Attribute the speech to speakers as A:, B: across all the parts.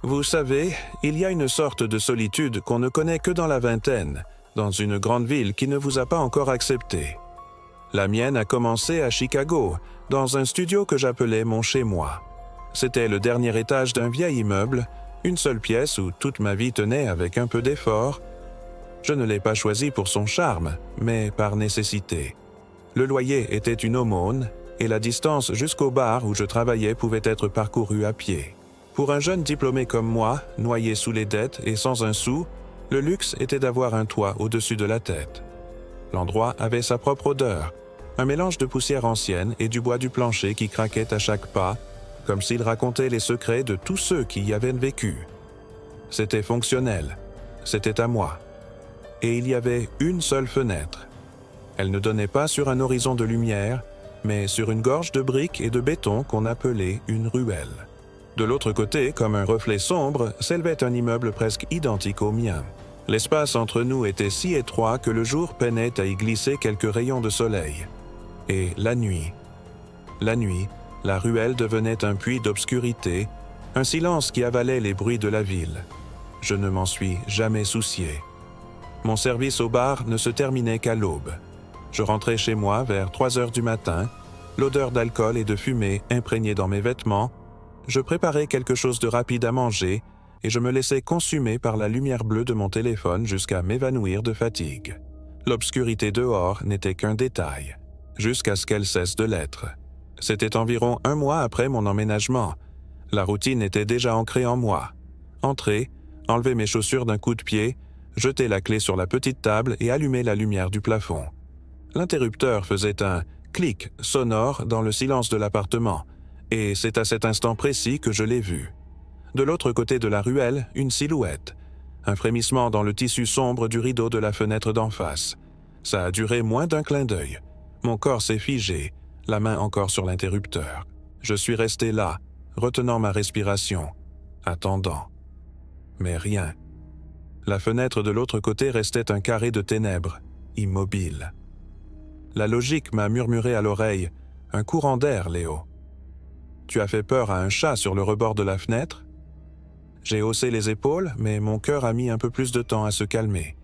A: Vous savez, il y a une sorte de solitude qu'on ne connaît que dans la vingtaine, dans une grande ville qui ne vous a pas encore accepté. La mienne a commencé à Chicago, dans un studio que j'appelais mon chez-moi. C'était le dernier étage d'un vieil immeuble, une seule pièce où toute ma vie tenait avec un peu d'effort. Je ne l'ai pas choisi pour son charme, mais par nécessité. Le loyer était une aumône, et la distance jusqu'au bar où je travaillais pouvait être parcourue à pied. Pour un jeune diplômé comme moi, noyé sous les dettes et sans un sou, le luxe était d'avoir un toit au-dessus de la tête. L'endroit avait sa propre odeur, un mélange de poussière ancienne et du bois du plancher qui craquait à chaque pas, comme s'il racontait les secrets de tous ceux qui y avaient vécu. C'était fonctionnel, c'était à moi. Et il y avait une seule fenêtre. Elle ne donnait pas sur un horizon de lumière, mais sur une gorge de briques et de béton qu'on appelait une ruelle. De l'autre côté, comme un reflet sombre, s'élevait un immeuble presque identique au mien. L'espace entre nous était si étroit que le jour peinait à y glisser quelques rayons de soleil. Et la nuit, la ruelle devenait un puits d'obscurité, un silence qui avalait les bruits de la ville. Je ne m'en suis jamais soucié. Mon service au bar ne se terminait qu'à l'aube. Je rentrais chez moi vers 3 heures du matin, l'odeur d'alcool et de fumée imprégnée dans mes vêtements. Je préparais quelque chose de rapide à manger et je me laissais consumer par la lumière bleue de mon téléphone jusqu'à m'évanouir de fatigue. L'obscurité dehors n'était qu'un détail, jusqu'à ce qu'elle cesse de l'être. C'était environ 1 mois après mon emménagement. La routine était déjà ancrée en moi. Entrer, enlever mes chaussures d'un coup de pied, jeter la clé sur la petite table et allumer la lumière du plafond. L'interrupteur faisait un clic sonore dans le silence de l'appartement, et c'est à cet instant précis que je l'ai vu. De l'autre côté de la ruelle, une silhouette, un frémissement dans le tissu sombre du rideau de la fenêtre d'en face. Ça a duré moins d'un clin d'œil. Mon corps s'est figé, la main encore sur l'interrupteur. Je suis resté là, retenant ma respiration, attendant. Mais rien. La fenêtre de l'autre côté restait un carré de ténèbres, immobile. La logique m'a murmuré à l'oreille, « Un courant d'air, Léo. » Tu as fait peur à un chat sur le rebord de la fenêtre? J'ai haussé les épaules, mais mon cœur a mis un peu plus de temps à se calmer.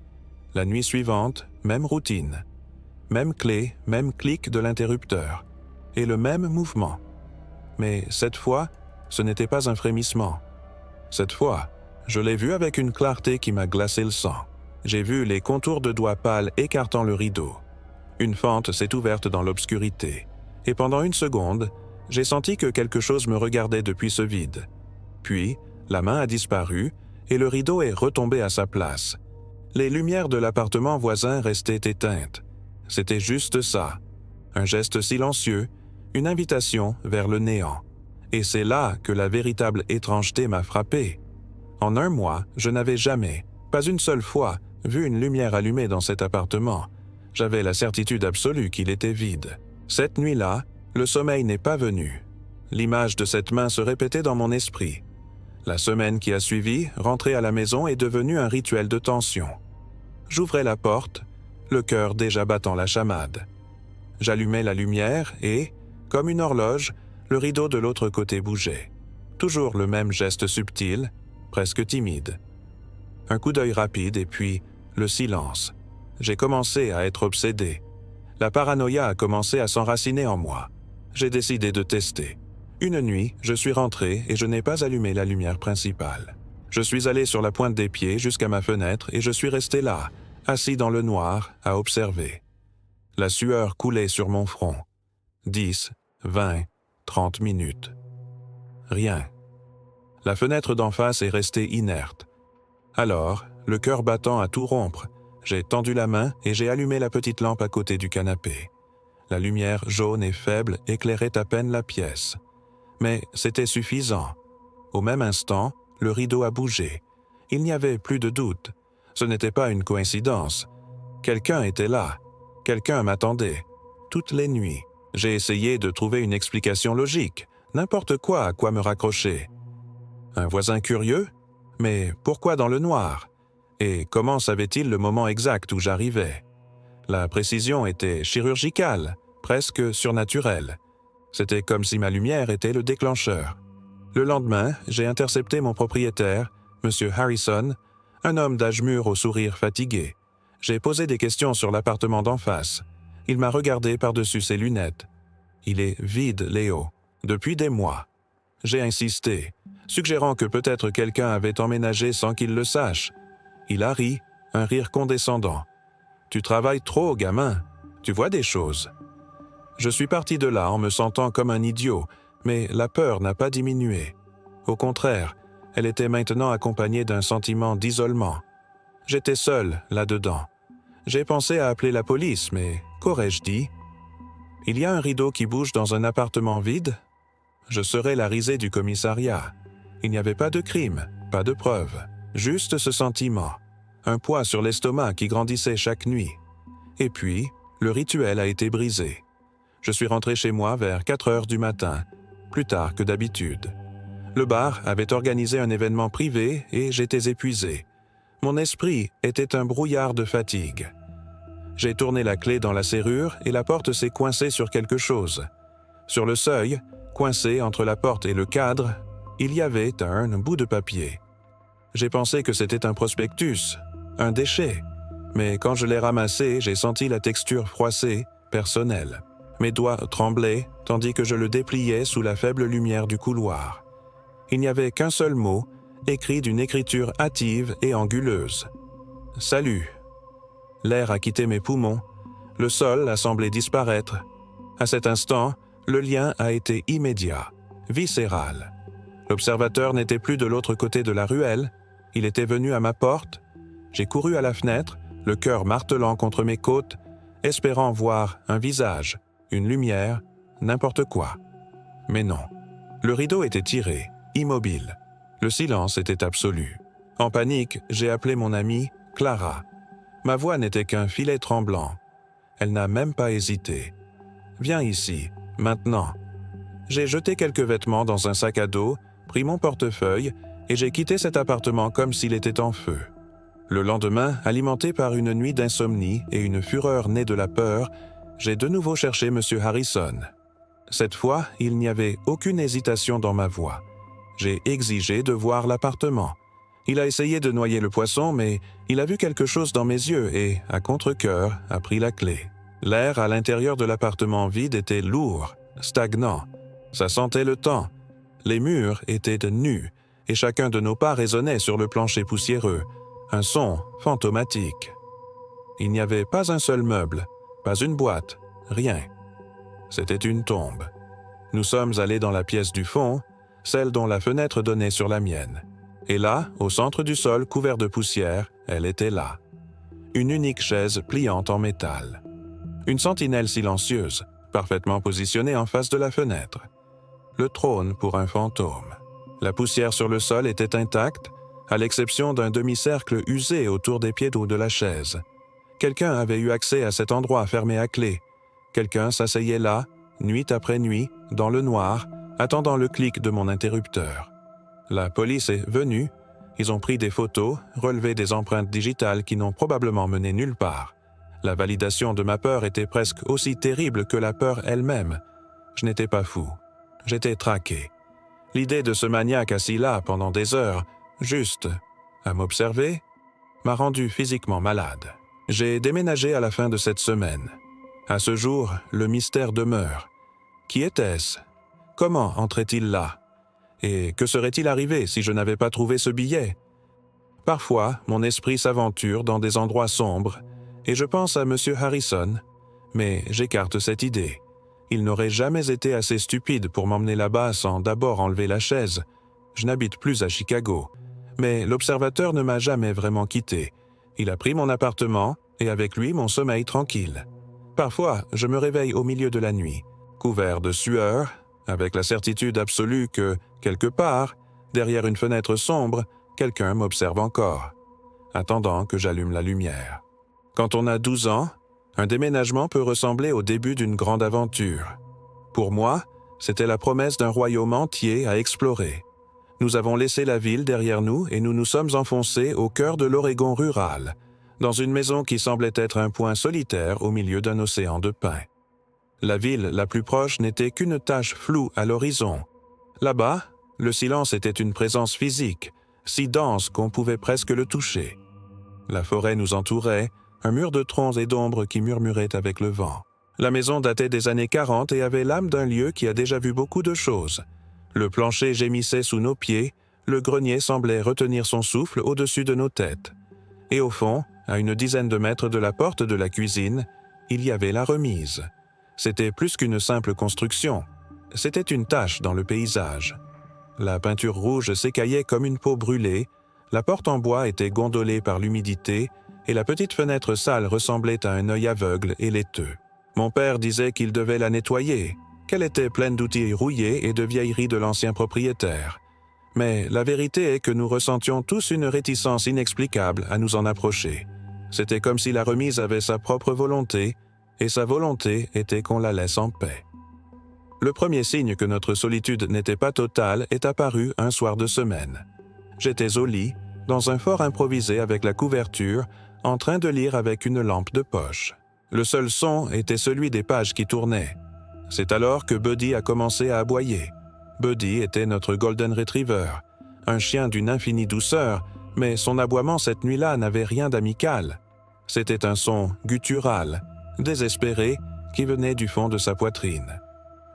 A: La nuit suivante, même routine. Même clé, même clic de l'interrupteur. Et le même mouvement. Mais cette fois, ce n'était pas un frémissement. Cette fois, je l'ai vu avec une clarté qui m'a glacé le sang. J'ai vu les contours de doigts pâles écartant le rideau. Une fente s'est ouverte dans l'obscurité. Et pendant 1 seconde, j'ai senti que quelque chose me regardait depuis ce vide. Puis, la main a disparu et le rideau est retombé à sa place. Les lumières de l'appartement voisin restaient éteintes. C'était juste ça. Un geste silencieux, une invitation vers le néant. Et c'est là que la véritable étrangeté m'a frappé. En 1 mois, je n'avais jamais, pas une seule fois, vu une lumière allumée dans cet appartement. J'avais la certitude absolue qu'il était vide. Cette nuit-là, le sommeil n'est pas venu. L'image de cette main se répétait dans mon esprit. La semaine qui a suivi, rentrer à la maison est devenue un rituel de tension. J'ouvrais la porte, le cœur déjà battant la chamade. J'allumais la lumière et, comme une horloge, le rideau de l'autre côté bougeait. Toujours le même geste subtil, presque timide. Un coup d'œil rapide et puis le silence. J'ai commencé à être obsédé. La paranoïa a commencé à s'enraciner en moi. J'ai décidé de tester. Une nuit, je suis rentré et je n'ai pas allumé la lumière principale. Je suis allé sur la pointe des pieds jusqu'à ma fenêtre et je suis resté là, assis dans le noir, à observer. La sueur coulait sur mon front. 10, 20, 30 minutes. Rien. La fenêtre d'en face est restée inerte. Alors, le cœur battant à tout rompre, j'ai tendu la main et j'ai allumé la petite lampe à côté du canapé. La lumière jaune et faible éclairait à peine la pièce. Mais c'était suffisant. Au même instant, le rideau a bougé. Il n'y avait plus de doute. Ce n'était pas une coïncidence. Quelqu'un était là. Quelqu'un m'attendait. Toutes les nuits, j'ai essayé de trouver une explication logique, n'importe quoi à quoi me raccrocher. Un voisin curieux? Mais pourquoi dans le noir? Et comment savait-il le moment exact où j'arrivais? La précision était chirurgicale, presque surnaturelle. C'était comme si ma lumière était le déclencheur. Le lendemain, j'ai intercepté mon propriétaire, M. Harrison, un homme d'âge mûr au sourire fatigué. J'ai posé des questions sur l'appartement d'en face. Il m'a regardé par-dessus ses lunettes. Il est vide, Léo, depuis des mois. J'ai insisté, suggérant que peut-être quelqu'un avait emménagé sans qu'il le sache. Il a ri, un rire condescendant. « Tu travailles trop, gamin. Tu vois des choses. » Je suis parti de là en me sentant comme un idiot, mais la peur n'a pas diminué. Au contraire, elle était maintenant accompagnée d'un sentiment d'isolement. J'étais seul là-dedans. J'ai pensé à appeler la police, mais qu'aurais-je dit? Il y a un rideau qui bouge dans un appartement vide? Je serais la risée du commissariat. Il n'y avait pas de crime, pas de preuve, juste ce sentiment. Un poids sur l'estomac qui grandissait chaque nuit. Et puis, le rituel a été brisé. Je suis rentré chez moi vers 4 heures du matin, plus tard que d'habitude. Le bar avait organisé un événement privé et j'étais épuisé. Mon esprit était un brouillard de fatigue. J'ai tourné la clé dans la serrure et la porte s'est coincée sur quelque chose. Sur le seuil, coincé entre la porte et le cadre, il y avait un bout de papier. J'ai pensé que c'était un prospectus, un déchet, mais quand je l'ai ramassé, j'ai senti la texture froissée, personnelle. Mes doigts tremblaient tandis que je le dépliais sous la faible lumière du couloir. Il n'y avait qu'un seul mot, écrit d'une écriture hâtive et anguleuse. « Salut ». L'air a quitté mes poumons, le sol a semblé disparaître. À cet instant, le lien a été immédiat, viscéral. L'observateur n'était plus de l'autre côté de la ruelle, il était venu à ma porte. J'ai couru à la fenêtre, le cœur martelant contre mes côtes, espérant voir un visage, une lumière, n'importe quoi. Mais non. Le rideau était tiré, immobile. Le silence était absolu. En panique, j'ai appelé mon amie Clara. Ma voix n'était qu'un filet tremblant. Elle n'a même pas hésité. « Viens ici, maintenant. » J'ai jeté quelques vêtements dans un sac à dos, pris mon portefeuille et j'ai quitté cet appartement comme s'il était en feu. Le lendemain, alimenté par une nuit d'insomnie et une fureur née de la peur, j'ai de nouveau cherché M. Harrison. Cette fois, il n'y avait aucune hésitation dans ma voix. J'ai exigé de voir l'appartement. Il a essayé de noyer le poisson, mais il a vu quelque chose dans mes yeux et, à contre-cœur, a pris la clé. L'air à l'intérieur de l'appartement vide était lourd, stagnant. Ça sentait le temps. Les murs étaient nus, et chacun de nos pas résonnait sur le plancher poussiéreux. Un son fantomatique. Il n'y avait pas un seul meuble, pas une boîte, rien. C'était une tombe. Nous sommes allés dans la pièce du fond, celle dont la fenêtre donnait sur la mienne. Et là, au centre du sol couvert de poussière, elle était là. Une unique chaise pliante en métal. Une sentinelle silencieuse, parfaitement positionnée en face de la fenêtre. Le trône pour un fantôme. La poussière sur le sol était intacte, à l'exception d'un demi-cercle usé autour des pieds d'eau de la chaise. Quelqu'un avait eu accès à cet endroit fermé à clé. Quelqu'un s'asseyait là, nuit après nuit, dans le noir, attendant le clic de mon interrupteur. La police est venue, ils ont pris des photos, relevé des empreintes digitales qui n'ont probablement mené nulle part. La validation de ma peur était presque aussi terrible que la peur elle-même. Je n'étais pas fou. J'étais traqué. L'idée de ce maniaque assis là pendant des heures, juste à m'observer, m'a rendu physiquement malade. J'ai déménagé à la fin de cette semaine. À ce jour, le mystère demeure. Qui était-ce? Comment entrait-il là? Et que serait-il arrivé si je n'avais pas trouvé ce billet? Parfois, mon esprit s'aventure dans des endroits sombres, et je pense à M. Harrison, mais j'écarte cette idée. Il n'aurait jamais été assez stupide pour m'emmener là-bas sans d'abord enlever la chaise. Je n'habite plus à Chicago, mais l'observateur ne m'a jamais vraiment quitté. Il a pris mon appartement, et avec lui mon sommeil tranquille. Parfois, je me réveille au milieu de la nuit, couvert de sueur, avec la certitude absolue que, quelque part, derrière une fenêtre sombre, quelqu'un m'observe encore, attendant que j'allume la lumière. Quand on a 12 ans, un déménagement peut ressembler au début d'une grande aventure. Pour moi, c'était la promesse d'un royaume entier à explorer. Nous avons laissé la ville derrière nous et nous nous sommes enfoncés au cœur de l'Oregon rural, dans une maison qui semblait être un point solitaire au milieu d'un océan de pins. La ville la plus proche n'était qu'une tache floue à l'horizon. Là-bas, Le silence était une présence physique, si dense qu'on pouvait presque le toucher. La forêt nous entourait, un mur de troncs et d'ombres qui murmurait avec le vent. La maison datait des années 40 et avait l'âme d'un lieu qui a déjà vu beaucoup de choses. Le plancher gémissait sous nos pieds, le grenier semblait retenir son souffle au-dessus de nos têtes. Et au fond, à une dizaine de mètres de la porte de la cuisine, il y avait la remise. C'était plus qu'une simple construction. C'était une tache dans le paysage. La peinture rouge s'écaillait comme une peau brûlée, la porte en bois était gondolée par l'humidité et la petite fenêtre sale ressemblait à un œil aveugle et laiteux. Mon père disait qu'il devait la nettoyer, qu'elle était pleine d'outils rouillés et de vieilleries de l'ancien propriétaire. Mais la vérité est que nous ressentions tous une réticence inexplicable à nous en approcher. C'était comme si la remise avait sa propre volonté, et sa volonté était qu'on la laisse en paix. Le premier signe que notre solitude n'était pas totale est apparu un soir de semaine. J'étais au lit, dans un fort improvisé avec la couverture, en train de lire avec une lampe de poche. Le seul son était celui des pages qui tournaient. C'est alors que Buddy a commencé à aboyer. Buddy était notre Golden Retriever, un chien d'une infinie douceur, mais son aboiement cette nuit-là n'avait rien d'amical. C'était un son guttural, désespéré, qui venait du fond de sa poitrine.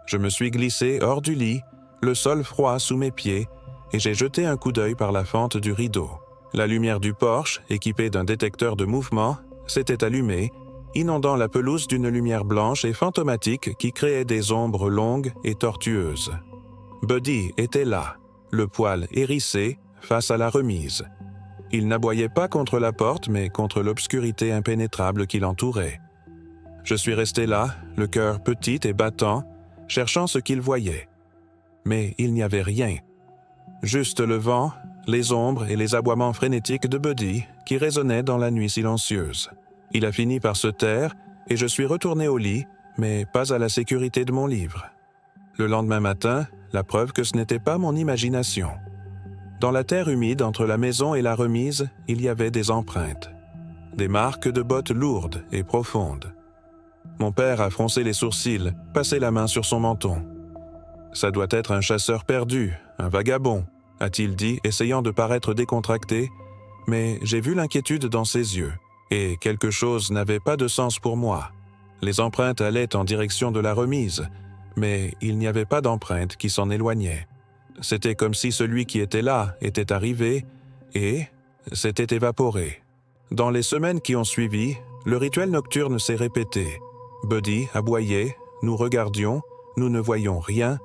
A: Je me suis glissé hors du lit, le sol froid sous mes pieds, et j'ai jeté un coup d'œil par la fente du rideau. La lumière du porche, équipée d'un détecteur de mouvement, s'était allumée, inondant la pelouse d'une lumière blanche et fantomatique qui créait des ombres longues et tortueuses. Buddy était là, le poil hérissé, face à la remise. Il n'aboyait pas contre la porte, mais contre l'obscurité impénétrable qui l'entourait. Je suis resté là, le cœur petit et battant, cherchant ce qu'il voyait. Mais il n'y avait rien. Juste le vent, les ombres et les aboiements frénétiques de Buddy qui résonnaient dans la nuit silencieuse. Il a fini par se taire et je suis retourné au lit, mais pas à la sécurité de mon livre. Le lendemain matin, la preuve que ce n'était pas mon imagination. Dans la terre humide entre la maison et la remise, il y avait des empreintes. Des marques de bottes lourdes et profondes. Mon père a froncé les sourcils, passé la main sur son menton. « Ça doit être un chasseur perdu, un vagabond », a-t-il dit, essayant de paraître décontracté, mais j'ai vu l'inquiétude dans ses yeux, et quelque chose n'avait pas de sens pour moi. Les empreintes allaient en direction de la remise, mais il n'y avait pas d'empreinte qui s'en éloignait. C'était comme si celui qui était là était arrivé et s'était évaporé. Dans les semaines qui ont suivi, le rituel nocturne s'est répété. Buddy aboyait, nous regardions, nous ne voyions rien,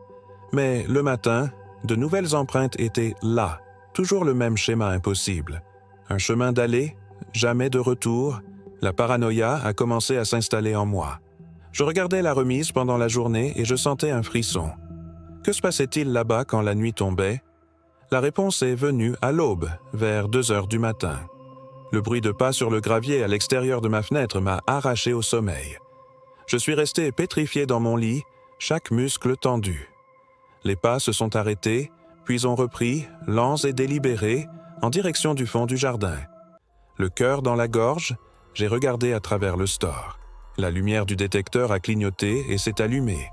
A: mais le matin, de nouvelles empreintes étaient là, toujours le même schéma impossible. Un chemin d'aller, jamais de retour, la paranoïa a commencé à s'installer en moi. Je regardais la remise pendant la journée et je sentais un frisson. Que se passait-il là-bas quand la nuit tombait? La réponse est venue à l'aube, vers 2 heures du matin. Le bruit de pas sur le gravier à l'extérieur de ma fenêtre m'a arraché au sommeil. Je suis resté pétrifié dans mon lit, chaque muscle tendu. Les pas se sont arrêtés, puis ont repris, lents et délibérés, en direction du fond du jardin. Le cœur dans la gorge, j'ai regardé à travers le store. La lumière du détecteur a clignoté et s'est allumée.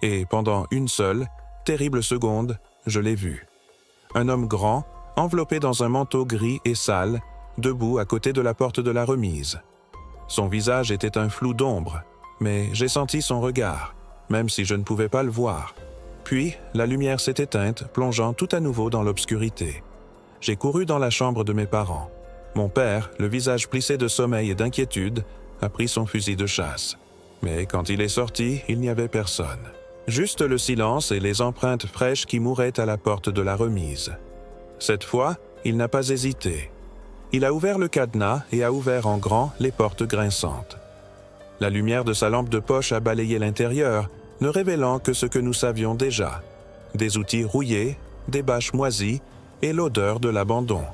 A: Et pendant une seule, terrible seconde, je l'ai vu. Un homme grand, enveloppé dans un manteau gris et sale, debout à côté de la porte de la remise. Son visage était un flou d'ombre, mais j'ai senti son regard, même si je ne pouvais pas le voir. Puis, la lumière s'est éteinte, plongeant tout à nouveau dans l'obscurité. J'ai couru dans la chambre de mes parents. Mon père, le visage plissé de sommeil et d'inquiétude, a pris son fusil de chasse. Mais quand il est sorti, il n'y avait personne. Juste le silence et les empreintes fraîches qui mouraient à la porte de la remise. Cette fois, il n'a pas hésité. Il a ouvert le cadenas et a ouvert en grand les portes grinçantes. La lumière de sa lampe de poche a balayé l'intérieur, ne révélant que ce que nous savions déjà. Des outils rouillés, des bâches moisies et l'odeur de l'abandon.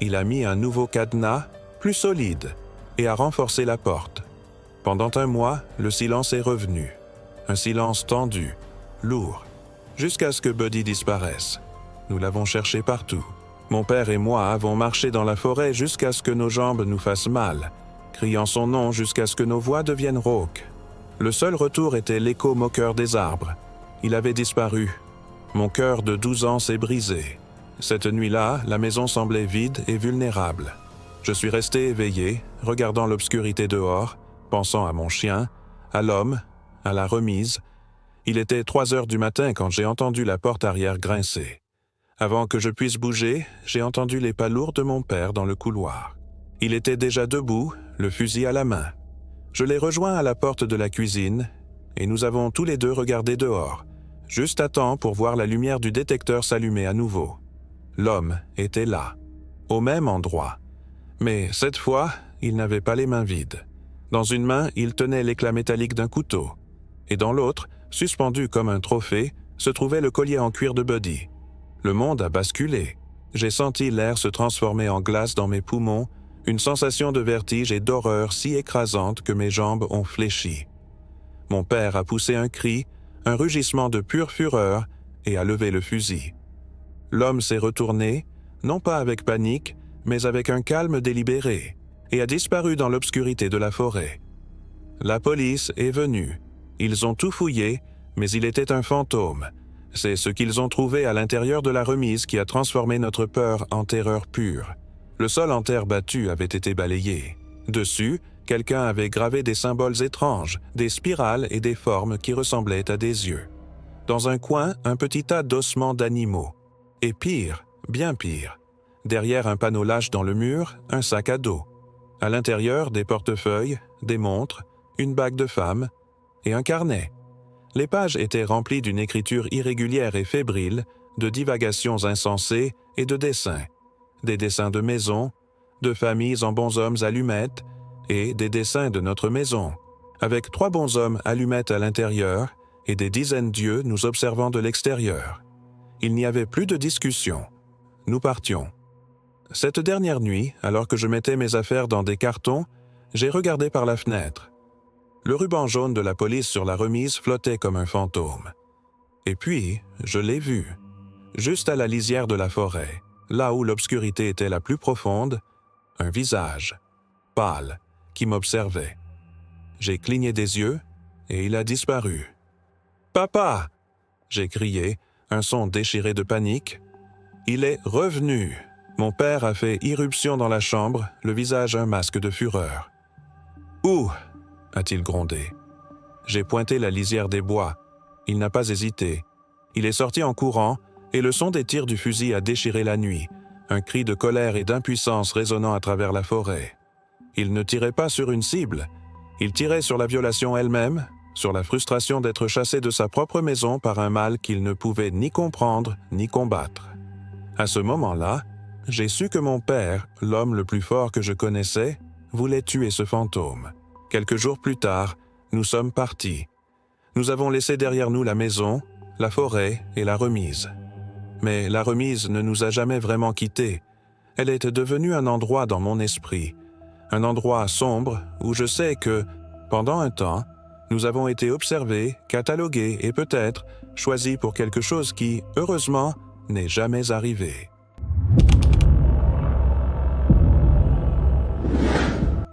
A: Il a mis un nouveau cadenas, plus solide, et a renforcé la porte. Pendant un mois, le silence est revenu. Un silence tendu, lourd, jusqu'à ce que Buddy disparaisse. Nous l'avons cherché partout. Mon père et moi avons marché dans la forêt jusqu'à ce que nos jambes nous fassent mal, criant son nom jusqu'à ce que nos voix deviennent rauques. Le seul retour était l'écho moqueur des arbres. Il avait disparu. Mon cœur de 12 ans s'est brisé. Cette nuit-là, la maison semblait vide et vulnérable. Je suis resté éveillé, regardant l'obscurité dehors, pensant à mon chien, à l'homme, à la remise. Il était 3 heures du matin quand j'ai entendu la porte arrière grincer. Avant que je puisse bouger, j'ai entendu les pas lourds de mon père dans le couloir. Il était déjà debout, le fusil à la main. Je l'ai rejoint à la porte de la cuisine et nous avons tous les deux regardé dehors, juste à temps pour voir la lumière du détecteur s'allumer à nouveau. L'homme était là, au même endroit. Mais cette fois, il n'avait pas les mains vides. Dans une main, il tenait l'éclat métallique d'un couteau, et dans l'autre, suspendu comme un trophée, se trouvait le collier en cuir de Buddy. Le monde a basculé. J'ai senti l'air se transformer en glace dans mes poumons, une sensation de vertige et d'horreur si écrasante que mes jambes ont fléchi. Mon père a poussé un cri, un rugissement de pure fureur, et a levé le fusil. L'homme s'est retourné, non pas avec panique, mais avec un calme délibéré, et a disparu dans l'obscurité de la forêt. La police est venue. Ils ont tout fouillé, mais il était un fantôme. C'est ce qu'ils ont trouvé à l'intérieur de la remise qui a transformé notre peur en terreur pure. Le sol en terre battue avait été balayé. Dessus, quelqu'un avait gravé des symboles étranges, des spirales et des formes qui ressemblaient à des yeux. Dans un coin, un petit tas d'ossements d'animaux. Et pire, bien pire, derrière un panneau lâche dans le mur, un sac à dos. À l'intérieur, des portefeuilles, des montres, une bague de femme et un carnet. Les pages étaient remplies d'une écriture irrégulière et fébrile, de divagations insensées et de dessins. Des dessins de maisons, de familles en bonshommes allumettes et des dessins de notre maison, avec 3 bonshommes allumettes à l'intérieur et des dizaines d'yeux nous observant de l'extérieur. Il n'y avait plus de discussion. Nous partions. Cette dernière nuit, alors que je mettais mes affaires dans des cartons, j'ai regardé par la fenêtre. Le ruban jaune de la police sur la remise flottait comme un fantôme. Et puis, je l'ai vu, juste à la lisière de la forêt, là où l'obscurité était la plus profonde, un visage, pâle, qui m'observait. J'ai cligné des yeux et il a disparu. « Papa !» j'ai crié, un son déchiré de panique. Il est revenu. Mon père a fait irruption dans la chambre, le visage un masque de fureur. « Où ?» a-t-il grondé. J'ai pointé la lisière des bois. Il n'a pas hésité. Il est sorti en courant, et le son des tirs du fusil a déchiré la nuit, un cri de colère et d'impuissance résonnant à travers la forêt. Il ne tirait pas sur une cible. Il tirait sur la violation elle-même, sur la frustration d'être chassé de sa propre maison par un mal qu'il ne pouvait ni comprendre ni combattre. À ce moment-là, j'ai su que mon père, l'homme le plus fort que je connaissais, voulait tuer ce fantôme. Quelques jours plus tard, nous sommes partis. Nous avons laissé derrière nous la maison, la forêt et la remise. Mais la remise ne nous a jamais vraiment quittés. Elle est devenue un endroit dans mon esprit, un endroit sombre où je sais que, pendant un temps, nous avons été observés, catalogués et peut-être choisis pour quelque chose qui, heureusement, n'est jamais arrivé.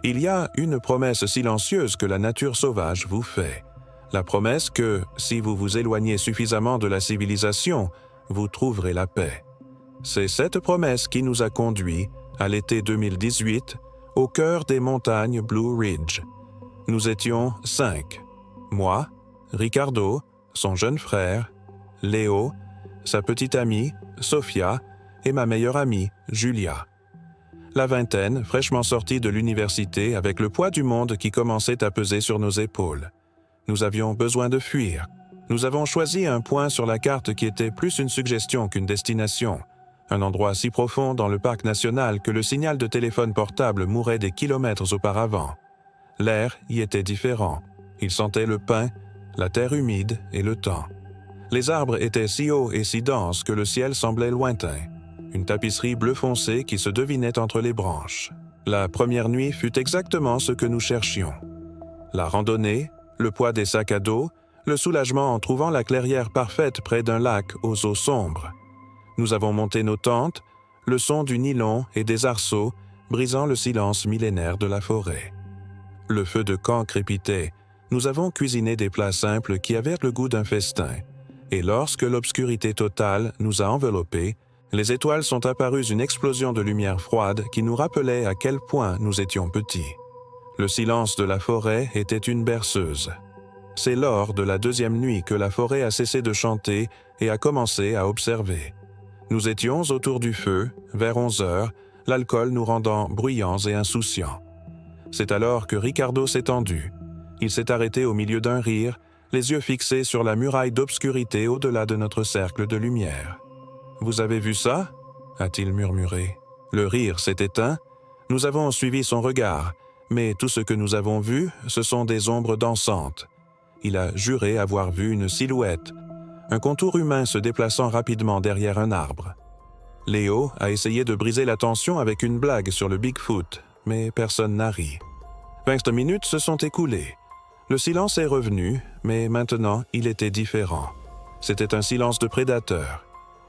A: Il y a une promesse silencieuse que la nature sauvage vous fait. La promesse que, si vous vous éloignez suffisamment de la civilisation, vous trouverez la paix. C'est cette promesse qui nous a conduits, à l'été 2018, au cœur des montagnes Blue Ridge. Nous étions 5. Moi, Ricardo, son jeune frère, Léo, sa petite amie, Sophia, et ma meilleure amie, Julia. La vingtaine, fraîchement sortie de l'université avec le poids du monde qui commençait à peser sur nos épaules. Nous avions besoin de fuir. Nous avons choisi un point sur la carte qui était plus une suggestion qu'une destination. Un endroit si profond dans le parc national que le signal de téléphone portable mourait des kilomètres auparavant. L'air y était différent. Il sentait le pin, la terre humide et le temps. Les arbres étaient si hauts et si denses que le ciel semblait lointain. Une tapisserie bleu foncé qui se devinait entre les branches. La première nuit fut exactement ce que nous cherchions. La randonnée, le poids des sacs à dos, le soulagement en trouvant la clairière parfaite près d'un lac aux eaux sombres. Nous avons monté nos tentes, le son du nylon et des arceaux brisant le silence millénaire de la forêt. Le feu de camp crépitait. Nous avons cuisiné des plats simples qui avaient le goût d'un festin. et lorsque l'obscurité totale nous a enveloppés, les étoiles sont apparues une explosion de lumière froide qui nous rappelait à quel point nous étions petits. Le silence de la forêt était une berceuse. C'est lors de la deuxième nuit que la forêt a cessé de chanter et a commencé à observer. Nous étions autour du feu, vers 11 heures, l'alcool nous rendant bruyants et insouciants. C'est alors que Ricardo s'est tendu. Il s'est arrêté au milieu d'un rire, les yeux fixés sur la muraille d'obscurité au-delà de notre cercle de lumière. « Vous avez vu ça » a-t-il murmuré. Le rire s'est éteint. Nous avons suivi son regard, mais tout ce que nous avons vu, ce sont des ombres dansantes. Il a juré avoir vu une silhouette, un contour humain se déplaçant rapidement derrière un arbre. Léo a essayé de briser la tension avec une blague sur le Bigfoot, mais personne n'a ri. 20 minutes se sont écoulées. Le silence est revenu, mais maintenant il était différent. C'était un silence de prédateur.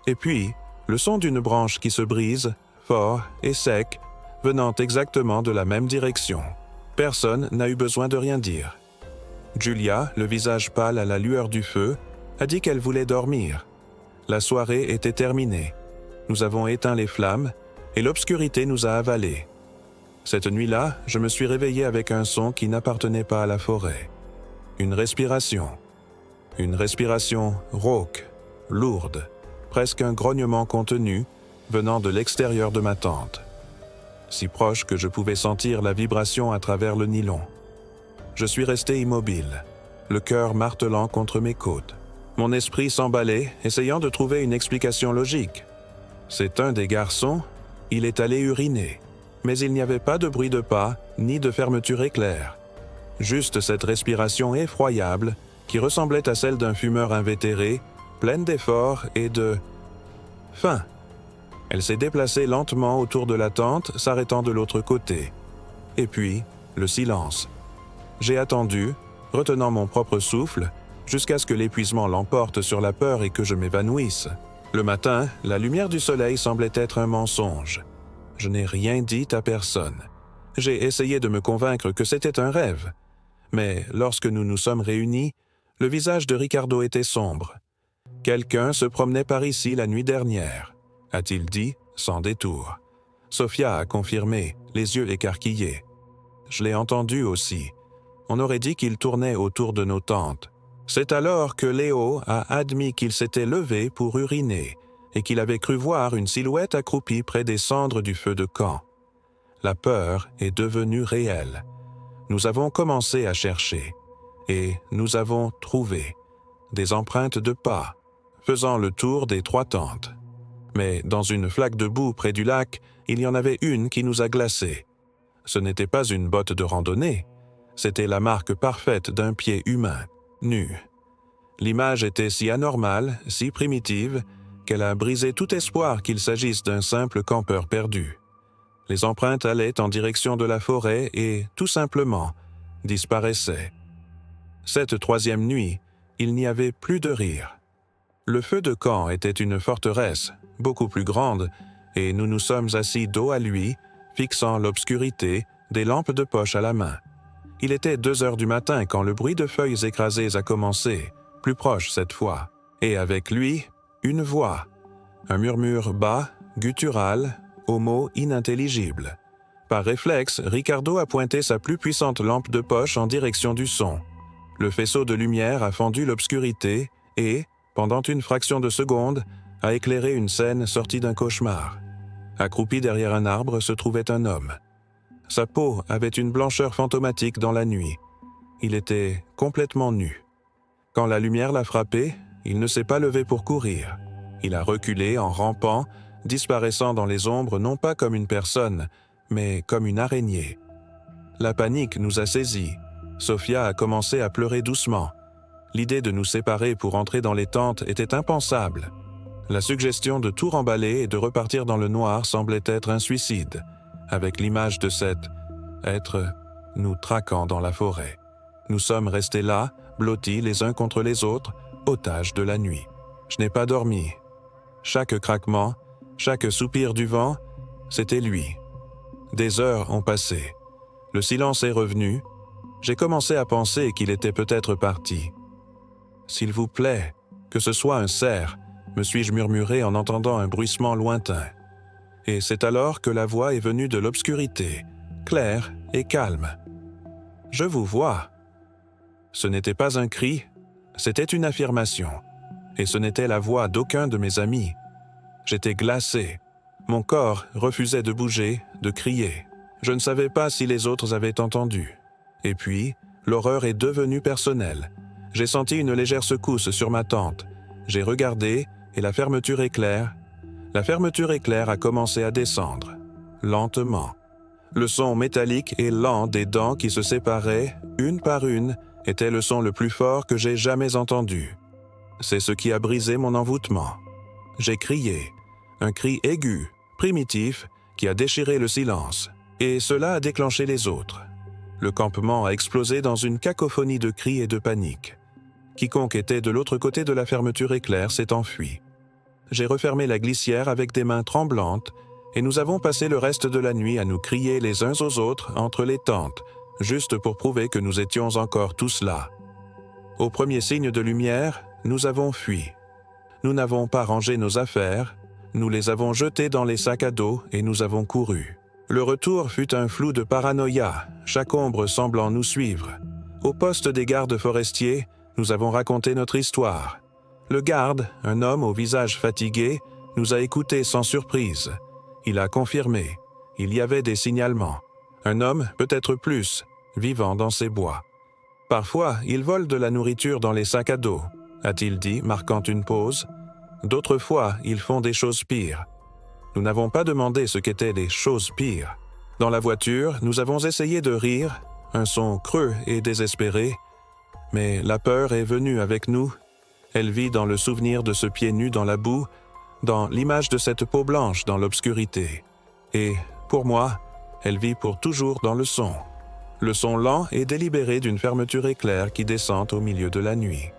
A: Et puis, le son d'une branche qui se brise, fort et sec, venant exactement de la même direction. Personne n'a eu besoin de rien dire. Julia, le visage pâle à la lueur du feu, a dit qu'elle voulait dormir. La soirée était terminée. Nous avons éteint les flammes et l'obscurité nous a avalés. Cette nuit-là, je me suis réveillé avec un son qui n'appartenait pas à la forêt. Une respiration. Une respiration rauque, lourde, presque un grognement contenu, venant de l'extérieur de ma tente. Si proche que je pouvais sentir la vibration à travers le nylon. Je suis resté immobile, le cœur martelant contre mes côtes. Mon esprit s'emballait, essayant de trouver une explication logique. C'est un des garçons, il est allé uriner. Mais il n'y avait pas de bruit de pas, ni de fermeture éclair. Juste cette respiration effroyable, qui ressemblait à celle d'un fumeur invétéré, pleine d'efforts et de faim. Elle s'est déplacée lentement autour de la tente, s'arrêtant de l'autre côté. Et puis, le silence. J'ai attendu, retenant mon propre souffle, jusqu'à ce que l'épuisement l'emporte sur la peur et que je m'évanouisse. Le matin, la lumière du soleil semblait être un mensonge. Je n'ai rien dit à personne. J'ai essayé de me convaincre que c'était un rêve. Mais lorsque nous nous sommes réunis, le visage de Ricardo était sombre. « Quelqu'un se promenait par ici la nuit dernière », a-t-il dit, sans détour. Sophia a confirmé, les yeux écarquillés. Je l'ai entendu aussi. On aurait dit qu'il tournait autour de nos tentes. C'est alors que Léo a admis qu'il s'était levé pour uriner et qu'il avait cru voir une silhouette accroupie près des cendres du feu de camp. La peur est devenue réelle. Nous avons commencé à chercher et nous avons trouvé des empreintes de pas, faisant le tour des 3 tentes. Mais dans une flaque de boue près du lac, il y en avait une qui nous a glacés. Ce n'était pas une botte de randonnée, c'était la marque parfaite d'un pied humain, nu. L'image était si anormale, si primitive, qu'elle a brisé tout espoir qu'il s'agisse d'un simple campeur perdu. Les empreintes allaient en direction de la forêt et, tout simplement, disparaissaient. Cette 3e nuit, il n'y avait plus de rire. Le feu de camp était une forteresse, beaucoup plus grande, et nous nous sommes assis dos à lui, fixant l'obscurité, des lampes de poche à la main. Il était 2 heures du matin quand le bruit de feuilles écrasées a commencé, plus proche cette fois, et avec lui, une voix, un murmure bas, guttural, aux mots inintelligibles. Par réflexe, Ricardo a pointé sa plus puissante lampe de poche en direction du son. Le faisceau de lumière a fendu l'obscurité et, pendant une fraction de seconde, a éclairé une scène sortie d'un cauchemar. Accroupi derrière un arbre se trouvait un homme. Sa peau avait une blancheur fantomatique dans la nuit. Il était complètement nu. Quand la lumière l'a frappé, il ne s'est pas levé pour courir. Il a reculé en rampant, disparaissant dans les ombres non pas comme une personne, mais comme une araignée. La panique nous a saisis. Sophia a commencé à pleurer doucement. L'idée de nous séparer pour entrer dans les tentes était impensable. La suggestion de tout remballer et de repartir dans le noir semblait être un suicide, avec l'image de cet être nous traquant dans la forêt. Nous sommes restés là, blottis les uns contre les autres, otages de la nuit. Je n'ai pas dormi. Chaque craquement, chaque soupir du vent, c'était lui. Des heures ont passé. Le silence est revenu. J'ai commencé à penser qu'il était peut-être parti. « S'il vous plaît, Que ce soit un cerf, me suis-je murmuré en entendant un bruissement lointain. Et c'est alors que la voix est venue de l'obscurité, claire et calme. « Je vous vois !» Ce n'était pas un cri, c'était une affirmation. Et ce n'était la voix d'aucun de mes amis. J'étais glacé. Mon corps refusait de bouger, de crier. Je ne savais pas si les autres avaient entendu. Et puis, l'horreur est devenue personnelle. J'ai senti une légère secousse sur ma tente. J'ai regardé, et la fermeture éclair a commencé à descendre, lentement. Le son métallique et lent des dents qui se séparaient, une par une, était le son le plus fort que j'ai jamais entendu. C'est ce qui a brisé mon envoûtement. J'ai crié, un cri aigu, primitif, qui a déchiré le silence, et cela a déclenché les autres. Le campement a explosé dans une cacophonie de cris et de panique. Quiconque était de l'autre côté de la fermeture éclair s'est enfui. J'ai refermé la glissière avec des mains tremblantes, et nous avons passé le reste de la nuit à nous crier les uns aux autres entre les tentes, juste pour prouver que nous étions encore tous là. Au premier signe de lumière, nous avons fui. Nous n'avons pas rangé nos affaires, nous les avons jetées dans les sacs à dos et nous avons couru. Le retour fut un flou de paranoïa, chaque ombre semblant nous suivre. Au poste des gardes forestiers, nous avons raconté notre histoire. Le garde, un homme au visage fatigué, nous a écoutés sans surprise. Il a confirmé. Il y avait des signalements. Un homme, peut-être plus, vivant dans ces bois. Parfois, il vole de la nourriture dans les sacs à dos, a-t-il dit, marquant une pause. D'autres fois, ils font des choses pires. Nous n'avons pas demandé ce qu'étaient les choses pires. Dans la voiture, nous avons essayé de rire, un son creux et désespéré, mais la peur est venue avec nous. Elle vit dans le souvenir de ce pied nu dans la boue, dans l'image de cette peau blanche dans l'obscurité. Et, pour moi, elle vit pour toujours dans le son lent et délibéré d'une fermeture éclair qui descend au milieu de la nuit.